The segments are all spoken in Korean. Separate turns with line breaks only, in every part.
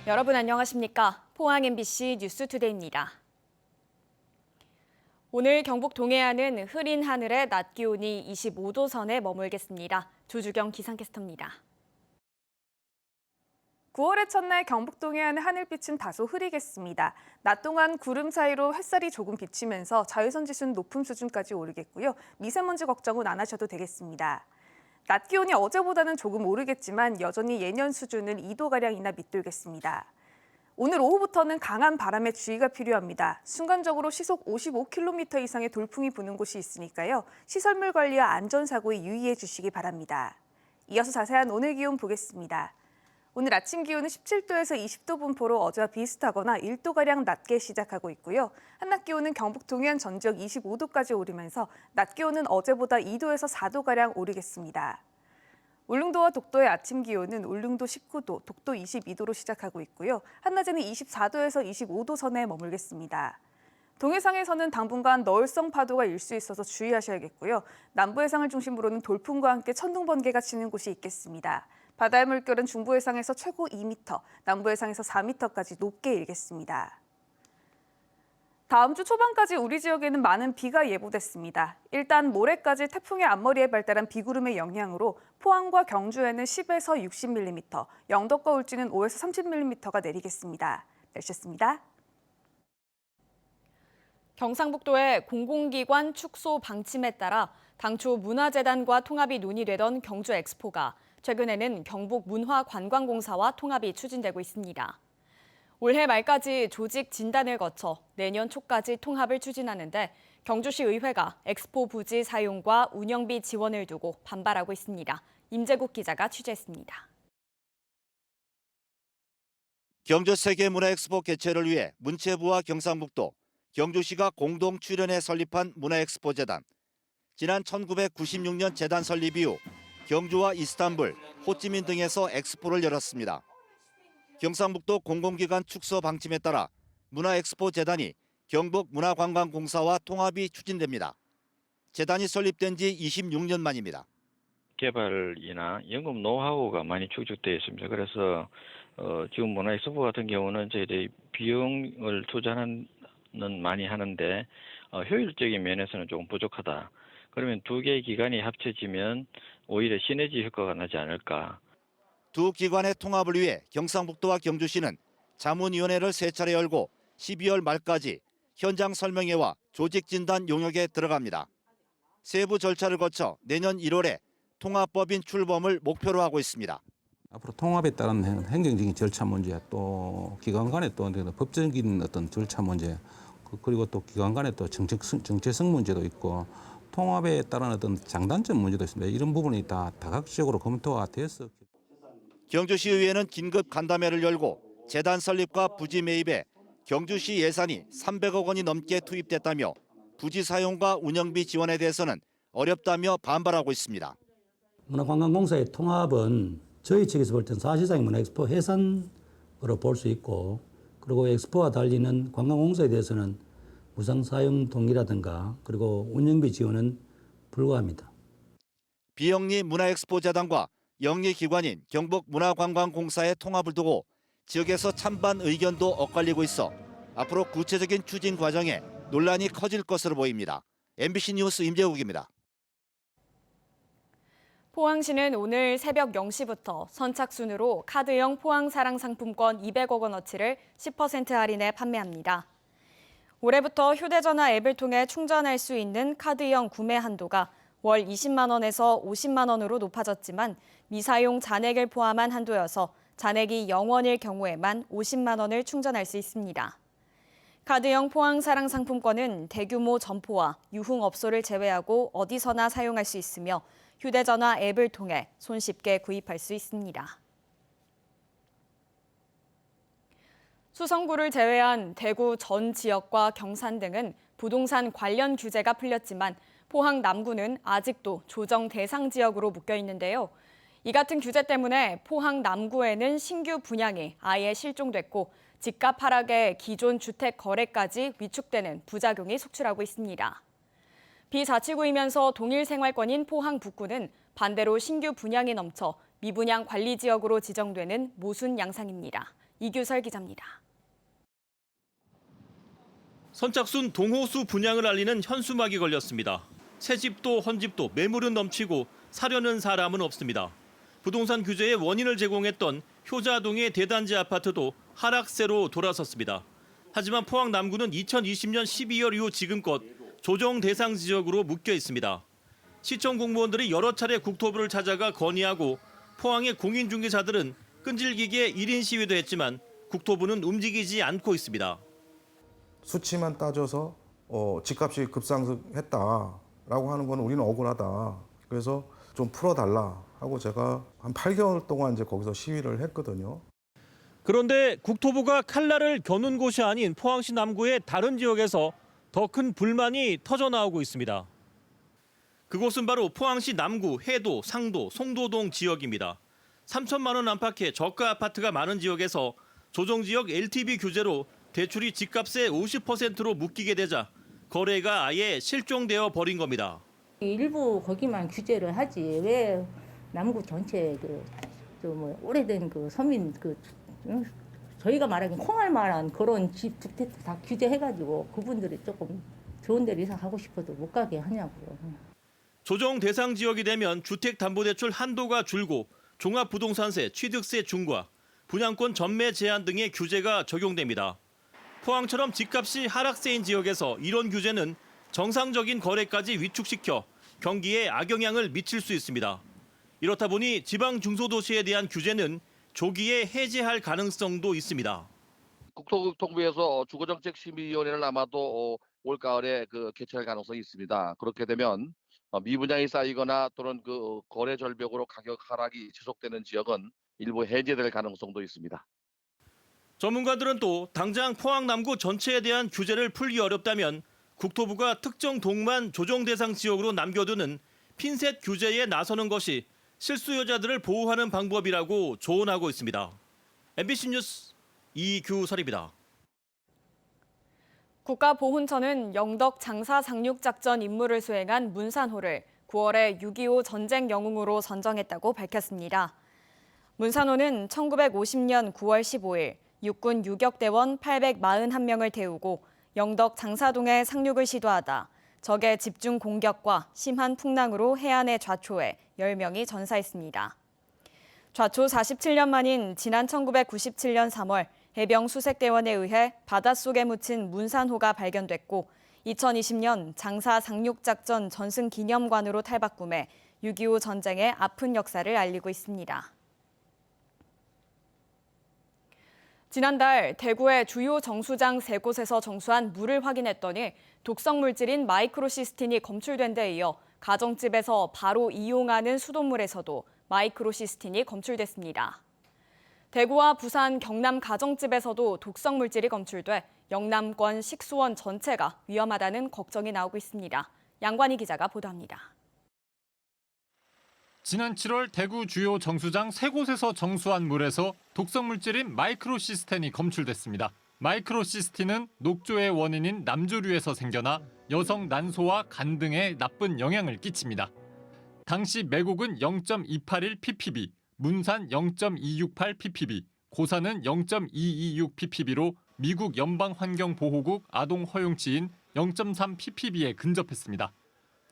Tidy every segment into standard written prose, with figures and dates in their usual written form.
여러분 안녕하십니까? 포항 MBC 뉴스투데이입니다. 오늘 경북 동해안은 흐린 하늘에 낮 기온이 25도 선에 머물겠습니다. 조주경 기상캐스터입니다.
9월의 첫날 경북 동해안의 하늘빛은 다소 흐리겠습니다. 낮 동안 구름 사이로 햇살이 조금 비치면서 자외선 지수는 높은 수준까지 오르겠고요. 미세먼지 걱정은 안 하셔도 되겠습니다. 낮 기온이 어제보다는 조금 오르겠지만 여전히 예년 수준은 2도가량이나 밑돌겠습니다. 오늘 오후부터는 강한 바람에 주의가 필요합니다. 순간적으로 시속 55km 이상의 돌풍이 부는 곳이 있으니까요. 시설물 관리와 안전사고에 유의해 주시기 바랍니다. 이어서 자세한 오늘 기온 보겠습니다. 오늘 아침 기온은 17도에서 20도 분포로 어제와 비슷하거나 1도가량 낮게 시작하고 있고요. 한낮 기온은 경북 동해안 전 지역 25도까지 오르면서 낮 기온은 어제보다 2도에서 4도가량 오르겠습니다. 울릉도와 독도의 아침 기온은 울릉도 19도, 독도 22도로 시작하고 있고요. 한낮에는 24도에서 25도 선에 머물겠습니다. 동해상에서는 당분간 너울성 파도가 일 수 있어서 주의하셔야겠고요. 남부 해상을 중심으로는 돌풍과 함께 천둥 번개가 치는 곳이 있겠습니다. 바다의 물결은 중부 해상에서 최고 2m, 남부 해상에서 4m까지 높게 일겠습니다. 다음 주 초반까지 우리 지역에는 많은 비가 예보됐습니다. 일단 모레까지 태풍의 앞머리에 발달한 비구름의 영향으로 포항과 경주에는 10에서 60mm, 영덕과 울진은 5에서 30mm가 내리겠습니다. 날씨였습니다.
경상북도의 공공기관 축소 방침에 따라 당초 문화재단과 통합이 논의되던 경주 엑스포가 최근에는 경북문화관광공사와 통합이 추진되고 있습니다. 올해 말까지 조직 진단을 거쳐 내년 초까지 통합을 추진하는데 경주시 의회가 엑스포 부지 사용과 운영비 지원을 두고 반발하고 있습니다. 임재국 기자가 취재했습니다.
경주 세계문화엑스포 개최를 위해 문체부와 경상북도, 경주시가 공동 출연해 설립한 문화엑스포재단. 지난 1996년 재단 설립 이후 경주와 이스탄불, 호찌민 등에서 엑스포를 열었습니다. 경상북도 공공기관 축소 방침에 따라 문화엑스포재단이 경북문화관광공사와 통합이 추진됩니다. 재단이 설립된 지 26년 만입니다.
개발이나 연구 노하우가 많이 축적되어 있습니다. 그래서 지금 문화엑스포 같은 경우는 저희들이 비용을 투자는 많이 하는데 효율적인 면에서는 조금 부족하다. 그러면 두 개의 기관이 합쳐지면 오히려 시너지 효과가 나지 않을까.
두 기관의 통합을 위해 경상북도와 경주시는 자문위원회를 3차례 열고 12월 말까지 현장 설명회와 조직 진단 용역에 들어갑니다. 세부 절차를 거쳐 내년 1월에 통합법인 출범을 목표로 하고 있습니다.
앞으로 통합에 따른 행정적인 절차 문제, 또 기관 간의 또 법적인 어떤 절차 문제, 그리고 또 기관 간의 또 정체성 문제도 있고 통합에 따른 어떤 장단점 문제도 있습니다. 이런 부분이 다 다각적으로 검토가 돼서.
경주시의회는 긴급 간담회를 열고 재단 설립과 부지 매입에 경주시 예산이 300억 원이 넘게 투입됐다며 부지 사용과 운영비 지원에 대해서는 어렵다며 반발하고 있습니다.
문화관광공사의 통합은 저희 측에서 볼 때는 사실상 문화엑스포 해산으로 볼 수 있고, 그리고 엑스포와 달리는 관광공사에 대해서는 무상 사용 동의라든가 그리고 운영비 지원은 불가합니다.
비영리 문화엑스포재단과 영리기관인 경북문화관광공사의 통합을 두고 지역에서 찬반 의견도 엇갈리고 있어 앞으로 구체적인 추진 과정에 논란이 커질 것으로 보입니다. MBC 뉴스 임재국입니다.
포항시는 오늘 새벽 0시부터 선착순으로 카드형 포항 사랑 상품권 200억 원어치를 10% 할인해 판매합니다. 올해부터 휴대전화 앱을 통해 충전할 수 있는 카드형 구매 한도가 월 20만 원에서 50만 원으로 높아졌지만 미사용 잔액을 포함한 한도여서 잔액이 0원일 경우에만 50만 원을 충전할 수 있습니다. 카드형 포항 사랑 상품권은 대규모 점포와 유흥업소를 제외하고 어디서나 사용할 수 있으며 휴대전화 앱을 통해 손쉽게 구입할 수 있습니다. 수성구를 제외한 대구 전 지역과 경산 등은 부동산 관련 규제가 풀렸지만 포항 남구는 아직도 조정 대상 지역으로 묶여 있는데요. 이 같은 규제 때문에 포항 남구에는 신규 분양이 아예 실종됐고 집값 하락에 기존 주택 거래까지 위축되는 부작용이 속출하고 있습니다. 비자치구이면서 동일 생활권인 포항 북구는 반대로 신규 분양이 넘쳐 미분양 관리 지역으로 지정되는 모순 양상입니다. 이규설 기자입니다.
선착순 동호수 분양을 알리는 현수막이 걸렸습니다. 새 집도 헌집도 매물은 넘치고 사려는 사람은 없습니다. 부동산 규제의 원인을 제공했던 효자동의 대단지 아파트도 하락세로 돌아섰습니다. 하지만 포항 남구는 2020년 12월 이후 지금껏 조정 대상 지역으로 묶여 있습니다. 시청 공무원들이 여러 차례 국토부를 찾아가 건의하고 포항의 공인중개사들은 끈질기게 1인 시위도 했지만 국토부는 움직이지 않고 있습니다.
수치만 따져서 집값이 급상승했다라고 하는 건 우리는 억울하다. 그래서 좀 풀어달라 하고 제가 한 8개월 동안 이제 거기서 시위를 했거든요.
그런데 국토부가 칼날을 겨눈 곳이 아닌 포항시 남구의 다른 지역에서 더 큰 불만이 터져나오고 있습니다. 그곳은 바로 포항시 남구, 해도, 상도, 송도동 지역입니다. 3천만 원 안팎의 저가 아파트가 많은 지역에서 조정지역 LTV 규제로 대출이 집값의 50%로 묶이게 되자 거래가 아예 실종되어 버린 겁니다.
일부 거기만 규제를 하지 왜 남구 전체 오래된 서민 저희가 말하기엔 콩알만한 그런 집 주택 다 규제해가지고 그분들이 조금 좋은 데를 이사 가고 싶어도 못 가게 하냐고요.
조정 대상 지역이 되면 주택담보대출 한도가 줄고 종합부동산세, 취득세 중과, 분양권 전매 제한 등의 규제가 적용됩니다. 포항처럼 집값이 하락세인 지역에서 이런 규제는 정상적인 거래까지 위축시켜 경기에 악영향을 미칠 수 있습니다. 이렇다 보니 지방 중소도시에 대한 규제는 조기에 해제할 가능성도 있습니다.
국토부에서 주거정책심의위원회를 아마도 올가을에 개최할 가능성이 있습니다. 그렇게 되면 미분양이 쌓이거나 또는 거래 절벽으로 가격 하락이 지속되는 지역은 일부 해제될 가능성도 있습니다.
전문가들은 또 당장 포항 남구 전체에 대한 규제를 풀기 어렵다면 국토부가 특정 동만 조정 대상 지역으로 남겨두는 핀셋 규제에 나서는 것이 실수요자들을 보호하는 방법이라고 조언하고 있습니다. MBC 뉴스 이규설입니다.
국가보훈처는 영덕 장사상륙작전 임무를 수행한 문산호를 9월에 6.25 전쟁 영웅으로 선정했다고 밝혔습니다. 문산호는 1950년 9월 15일 육군 유격대원 841명을 태우고 영덕 장사동에 상륙을 시도하다 적의 집중 공격과 심한 풍랑으로 해안에 좌초해 10명이 전사했습니다. 좌초 47년 만인 지난 1997년 3월 해병 수색대원에 의해 바닷속에 묻힌 문산호가 발견됐고 2020년 장사상륙작전 전승기념관으로 탈바꿈해 6.25 전쟁의 아픈 역사를 알리고 있습니다. 지난달 대구의 주요 정수장 3곳에서 정수한 물을 확인했더니 독성 물질인 마이크로시스틴이 검출된 데 이어 가정집에서 바로 이용하는 수돗물에서도 마이크로시스틴이 검출됐습니다. 대구와 부산, 경남 가정집에서도 독성 물질이 검출돼 영남권 식수원 전체가 위험하다는 걱정이 나오고 있습니다. 양관희 기자가 보도합니다.
지난 7월 대구 주요 정수장 3곳에서 정수한 물에서 독성 물질인 마이크로시스틴이 검출됐습니다. 마이크로시스틴은 녹조의 원인인 남조류에서 생겨나 여성 난소와 간 등에 나쁜 영향을 끼칩니다. 당시 매국은 0.281 ppb, 문산 0.268 ppb, 고산은 0.226 ppb로 미국 연방환경보호국 아동 허용치인 0.3 ppb에 근접했습니다.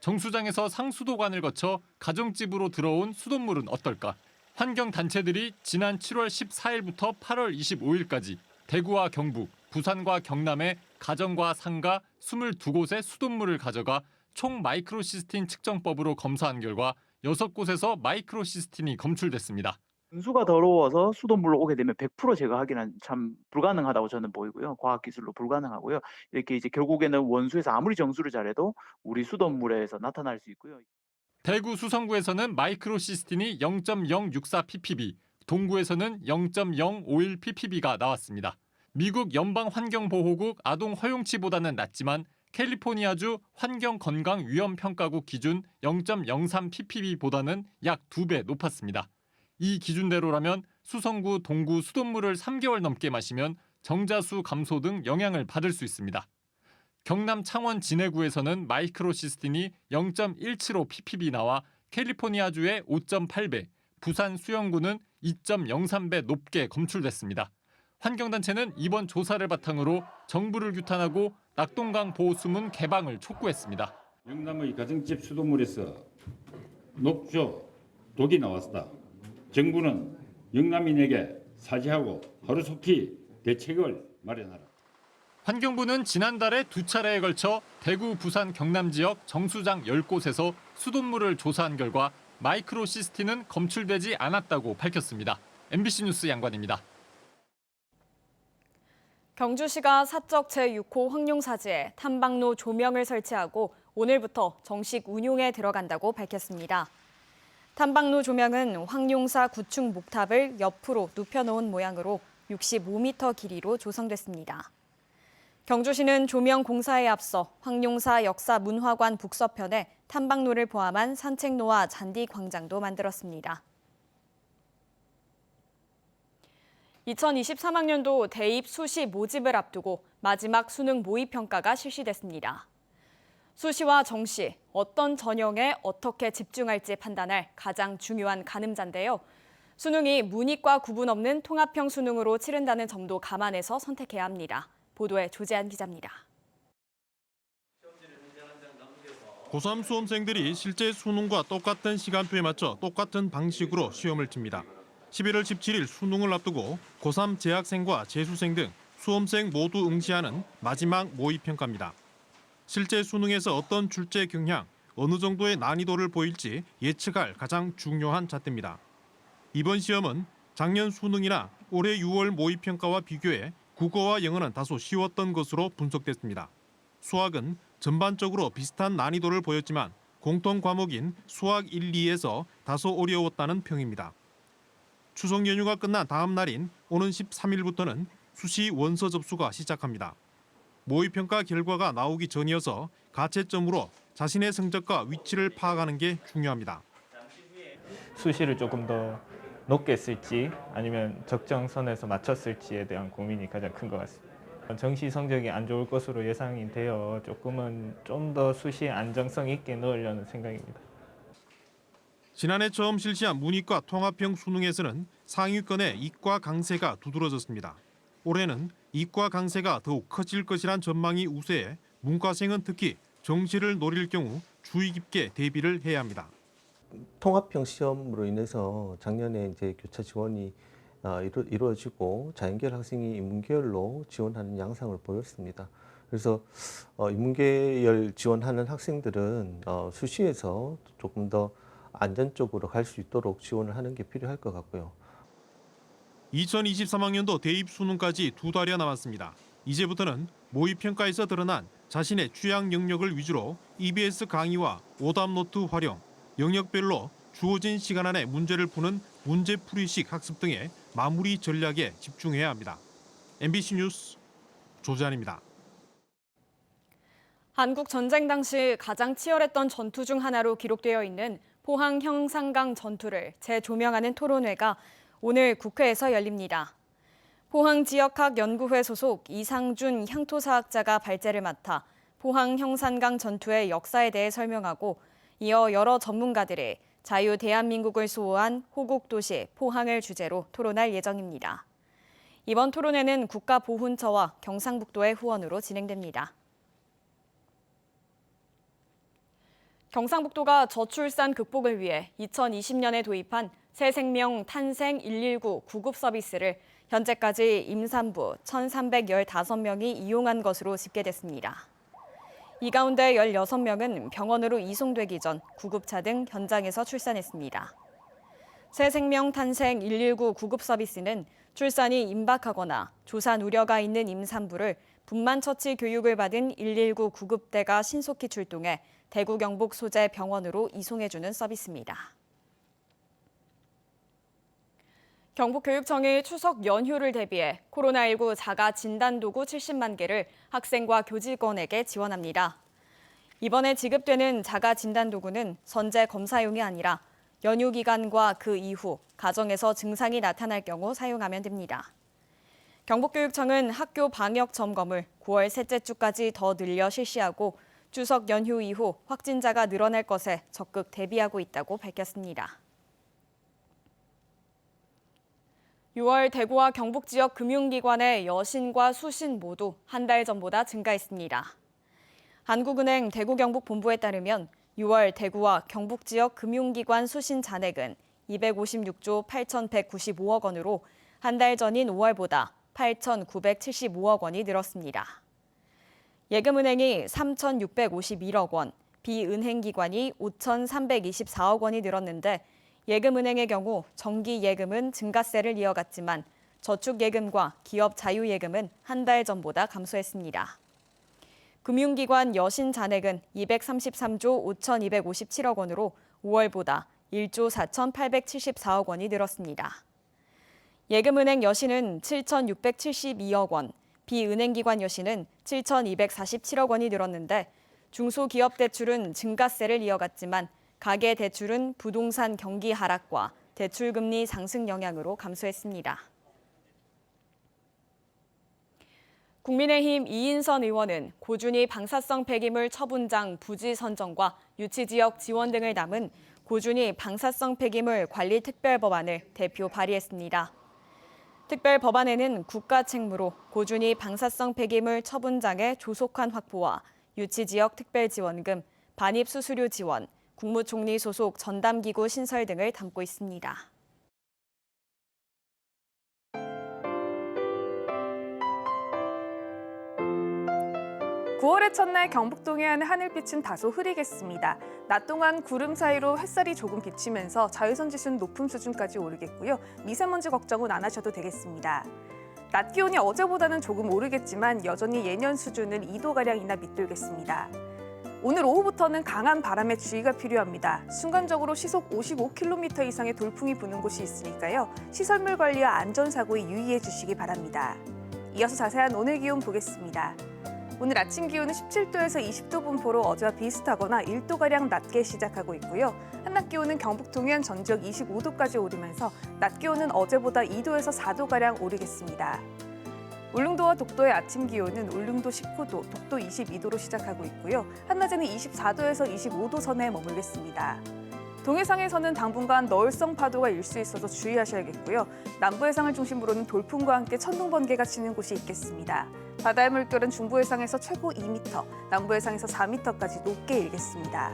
정수장에서 상수도관을 거쳐 가정집으로 들어온 수돗물은 어떨까? 환경단체들이 지난 7월 14일부터 8월 25일까지 대구와 경북, 부산과 경남의 가정과 상가 22곳의 수돗물을 가져가 총 마이크로시스틴 측정법으로 검사한 결과 6곳에서 마이크로시스틴이 검출됐습니다.
분수가 더러워서 수돗물로 오게 되면 100% 제거하기는 참 불가능하다고 저는 보이고요. 과학기술로 불가능하고요. 이렇게 이제 결국에는 원수에서 아무리 정수를 잘해도 우리 수돗물에서 나타날 수 있고요.
대구 수성구에서는 마이크로시스틴이 0.064 ppb, 동구에서는 0.051 ppb가 나왔습니다. 미국 연방환경보호국 아동 허용치보다는 낮지만 캘리포니아주 환경건강위험평가국 기준 0.03 ppb보다는 약 2배 높았습니다. 이 기준대로라면 수성구, 동구 수돗물을 3개월 넘게 마시면 정자수 감소 등 영향을 받을 수 있습니다. 경남 창원 진해구에서는 마이크로시스틴이 0.175 ppb 나와 캘리포니아주의 5.8배, 부산 수영구는 2.03배 높게 검출됐습니다. 환경단체는 이번 조사를 바탕으로 정부를 규탄하고 낙동강 보호수문 개방을 촉구했습니다.
영남의 가정집 수돗물에서 녹조, 독이 나왔다. 정부는 영남인에게 사죄하고 하루속히 대책을 마련하라.
환경부는 지난달에 2차례에 걸쳐 대구, 부산, 경남 지역 정수장 10곳에서 수돗물을 조사한 결과 마이크로시스틴은 검출되지 않았다고 밝혔습니다. MBC 뉴스 양관입니다.
경주시가 사적 제6호 황룡사지에 탐방로 조명을 설치하고 오늘부터 정식 운용에 들어간다고 밝혔습니다. 탐방로 조명은 황룡사 구층 목탑을 옆으로 눕혀놓은 모양으로 65m 길이로 조성됐습니다. 경주시는 조명 공사에 앞서 황룡사 역사문화관 북서편에 탐방로를 포함한 산책로와 잔디 광장도 만들었습니다. 2023학년도 대입 수시 모집을 앞두고 마지막 수능 모의평가가 실시됐습니다. 수시와 정시, 어떤 전형에 어떻게 집중할지 판단할 가장 중요한 가늠자인데요. 수능이 문이과 구분 없는 통합형 수능으로 치른다는 점도 감안해서 선택해야 합니다. 보도에 조재한 기자입니다.
고3 수험생들이 실제 수능과 똑같은 시간표에 맞춰 똑같은 방식으로 시험을 칩니다. 11월 17일 수능을 앞두고 고3 재학생과 재수생 등 수험생 모두 응시하는 마지막 모의평가입니다. 실제 수능에서 어떤 출제 경향, 어느 정도의 난이도를 보일지 예측할 가장 중요한 잣대입니다. 이번 시험은 작년 수능이나 올해 6월 모의평가와 비교해 국어와 영어는 다소 쉬웠던 것으로 분석됐습니다. 수학은 전반적으로 비슷한 난이도를 보였지만 공통 과목인 수학 1, 2에서 다소 어려웠다는 평입니다. 추석 연휴가 끝난 다음 날인 오는 13일부터는 수시 원서 접수가 시작합니다. 모의평가 결과가 나오기 전이어서 가채점으로 자신의 성적과 위치를 파악하는 게 중요합니다.
수시를 조금 더 높게 쓸지 아니면 적정선에서 맞췄을지에 대한 고민이 가장 큰 것 같습니다. 정시 성적이 안 좋을 것으로 예상이 되어 조금은 좀 더 수시에 안정성 있게 넣으려는 생각입니다.
지난해 처음 실시한 문이과 통합형 수능에서는 상위권의 이과 강세가 두드러졌습니다. 올해는 이과 강세가 더욱 커질 것이란 전망이 우세해 문과생은 특히 정시를 노릴 경우 주의 깊게 대비를 해야 합니다.
통합형 시험으로 인해서 작년에 이제 교차 지원이 이루어지고 자연계열 학생이 인문계열로 지원하는 양상을 보였습니다. 그래서 인문계열 지원하는 학생들은 수시에서 조금 더 안전적으로 갈 수 있도록 지원을 하는 게 필요할 것 같고요.
2023학년도 대입 수능까지 2달여 남았습니다. 이제부터는 모의평가에서 드러난 자신의 취향 영역을 위주로 EBS 강의와 오답노트 활용, 영역별로 주어진 시간 안에 문제를 푸는 문제풀이식 학습 등의 마무리 전략에 집중해야 합니다. MBC 뉴스 조재환입니다.
한국 전쟁 당시 가장 치열했던 전투 중 하나로 기록되어 있는 포항 형산강 전투를 재조명하는 토론회가 오늘 국회에서 열립니다. 포항 지역학연구회 소속 이상준 향토사학자가 발제를 맡아 포항 형산강 전투의 역사에 대해 설명하고 이어 여러 전문가들이 자유 대한민국을 수호한 호국도시 포항을 주제로 토론할 예정입니다. 이번 토론회는 국가보훈처와 경상북도의 후원으로 진행됩니다. 경상북도가 저출산 극복을 위해 2020년에 도입한 새생명 탄생 119 구급 서비스를 현재까지 임산부 1,315명이 이용한 것으로 집계됐습니다. 이 가운데 16명은 병원으로 이송되기 전 구급차 등 현장에서 출산했습니다. 새생명 탄생 119 구급 서비스는 출산이 임박하거나 조산 우려가 있는 임산부를 분만처치 교육을 받은 119 구급대가 신속히 출동해 대구 경북 소재 병원으로 이송해주는 서비스입니다. 경북교육청이 추석 연휴를 대비해 코로나19 자가 진단도구 70만 개를 학생과 교직원에게 지원합니다. 이번에 지급되는 자가 진단도구는 선제 검사용이 아니라 연휴 기간과 그 이후 가정에서 증상이 나타날 경우 사용하면 됩니다. 경북교육청은 학교 방역 점검을 9월 셋째 주까지 더 늘려 실시하고 추석 연휴 이후 확진자가 늘어날 것에 적극 대비하고 있다고 밝혔습니다. 6월 대구와 경북 지역 금융기관의 여신과 수신 모두 한 달 전보다 증가했습니다. 한국은행 대구경북본부에 따르면 6월 대구와 경북 지역 금융기관 수신 잔액은 256조 8,195억 원으로 한 달 전인 5월보다 8,975억 원이 늘었습니다. 예금은행이 3,651억 원, 비은행기관이 5,324억 원이 늘었는데 예금은행의 경우 정기예금은 증가세를 이어갔지만 저축예금과 기업 자유예금은 한 달 전보다 감소했습니다. 금융기관 여신 잔액은 233조 5,257억 원으로 5월보다 1조 4,874억 원이 늘었습니다. 예금은행 여신은 7,672억 원, 비은행기관 여신은 7,247억 원이 늘었는데 중소기업 대출은 증가세를 이어갔지만 가계대출은 부동산 경기 하락과 대출금리 상승 영향으로 감소했습니다. 국민의힘 이인선 의원은 고준위 방사성 폐기물 처분장 부지 선정과 유치지역 지원 등을 담은 고준위 방사성 폐기물 관리 특별법안을 대표 발의했습니다. 특별법안에는 국가 책무로 고준위 방사성 폐기물 처분장의 조속한 확보와 유치지역 특별지원금, 반입수수료 지원, 국무총리 소속 전담기구 신설 등을 담고 있습니다.
9월의 첫날 경북 동해안의 하늘빛은 다소 흐리겠습니다. 낮 동안 구름 사이로 햇살이 조금 비치면서 자외선 지수는 높은 수준까지 오르겠고요. 미세먼지 걱정은 안 하셔도 되겠습니다. 낮 기온이 어제보다는 조금 오르겠지만 여전히 예년 수준은 2도가량이나 밑돌겠습니다. 오늘 오후부터는 강한 바람에 주의가 필요합니다. 순간적으로 시속 55km 이상의 돌풍이 부는 곳이 있으니까요. 시설물 관리와 안전사고에 유의해 주시기 바랍니다. 이어서 자세한 오늘 기온 보겠습니다. 오늘 아침 기온은 17도에서 20도 분포로 어제와 비슷하거나 1도가량 낮게 시작하고 있고요. 한낮 기온은 경북 동해안 전 지역 25도까지 오르면서 낮 기온은 어제보다 2도에서 4도가량 오르겠습니다. 울릉도와 독도의 아침 기온은 울릉도 19도, 독도 22도로 시작하고 있고요. 한낮에는 24도에서 25도 선에 머물겠습니다. 동해상에서는 당분간 너울성 파도가 일 수 있어서 주의하셔야겠고요. 남부 해상을 중심으로는 돌풍과 함께 천둥 번개가 치는 곳이 있겠습니다. 바다의 물결은 중부 해상에서 최고 2m, 남부 해상에서 4m까지 높게 일겠습니다.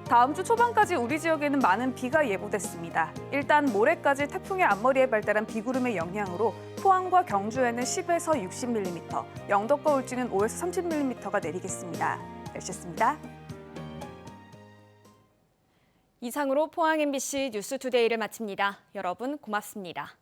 다음 주 초반까지 우리 지역에는 많은 비가 예보됐습니다. 일단 모레까지 태풍의 앞머리에 발달한 비구름의 영향으로 포항과 경주에는 10에서 60mm, 영덕과 울진은 5에서 30mm가 내리겠습니다. 날씨였습니다.
이상으로 포항 MBC 뉴스투데이를 마칩니다. 여러분 고맙습니다.